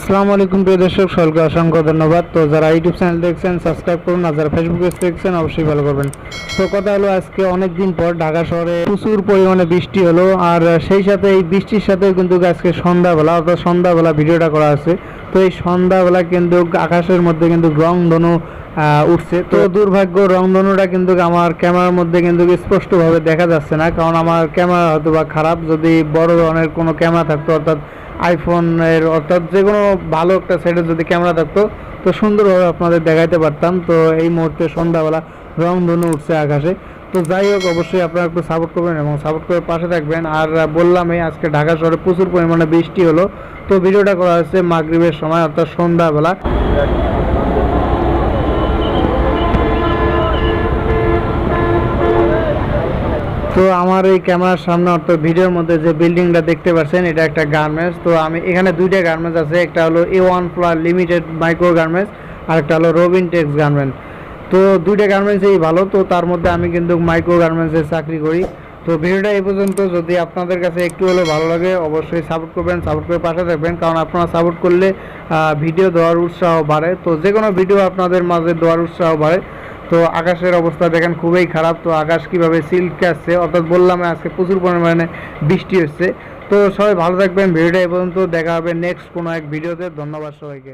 আসসালামু আলাইকুম প্রিয় দর্শক, সকলকে অসংখ্য ধন্যবাদ। তো যারা ইউটিউব চ্যানেল দেখছেন সাবস্ক্রাইব করুন, আর যারা ফেসবুক পেজ দেখছেন অবশ্যই ফলো করবেন। তো কথা হলো, আজকে অনেক দিন পর ঢাকা শহরে প্রচুর পরিমাণে বৃষ্টি হলো, আর সেই সাথে এই বৃষ্টির সাথে কিন্তু আজকে সন্ধ্যাবেলা অর্থাৎ সন্ধ্যাবেলা ভিডিওটা করা আছে। তো এই সন্ধ্যাবেলা কিন্তু আকাশের মধ্যে কিন্তু রংধনু উঠছে। তো দুর্ভাগ্য রংধনুটা কিন্তু আমার ক্যামেরার মধ্যে কিন্তু স্পষ্টভাবে দেখা যাচ্ছে না, কারণ আমার ক্যামেরা হয়তো বা খারাপ। যদি বড় ধরনের কোনো ক্যামেরা থাকতো, অর্থাৎ আইফোনের অর্থাৎ যে কোনো ভালো একটা সেটের যদি ক্যামেরা থাকতো, তো সুন্দরভাবে আপনাদের দেখাইতে পারতাম। তো এই মুহূর্তে সন্ধ্যাবেলা রংধনু উঠছে আকাশে। তো যাই হোক, অবশ্যই আপনারা একটু সাপোর্ট করবেন এবং সাপোর্ট করে পাশে থাকবেন। আর বললামই, আজকে ঢাকা শহরে প্রচুর পরিমাণে বৃষ্টি হলো। তো ভিডিওটা করা হচ্ছে মাগরিবের সময় অর্থাৎ সন্ধ্যাবেলা। তো আমার এই ক্যামেরার সামনে অর্থাৎ ভিডিওর মধ্যে যে বিল্ডিংটা দেখতে পাচ্ছেন, এটা একটা গার্মেন্টস। তো আমি এখানে দুইটা গার্মেন্টস আছে, একটা হলো A1 floor limited micro garments, আর একটা হলো রবিন টেক্স গার্মেন্টস। তো দুইটা গার্মেন্টসই ভালো। তো তার মধ্যে আমি কিন্তু মাইক্রো গার্মেন্টসে চাকরি করি। তো ভিডিওটা এই পর্যন্ত। যদি আপনাদের কাছে একটু হলেও ভালো লাগে অবশ্যই সাপোর্ট করবেন, সাপোর্ট করে পাশে থাকবেন, কারণ আপনারা সাপোর্ট করলে ভিডিও দেওয়ার উৎসাহ বাড়ে। তো যে কোনো ভিডিও আপনাদের মাঝে দেওয়ার উৎসাহ বাড়ে। তো আকাশের অবস্থা দেখেন খুবই খারাপ। তো আকাশ কীভাবে সিল্ক আসছে, অর্থাৎ বললাম আজকে প্রচুর পরিমাণে বৃষ্টি হচ্ছে। তো সবাই ভালো থাকবেন। ভিডিওটা এই পর্যন্ত, দেখা হবে নেক্সট কোনো এক ভিডিওতে। ধন্যবাদ সবাইকে।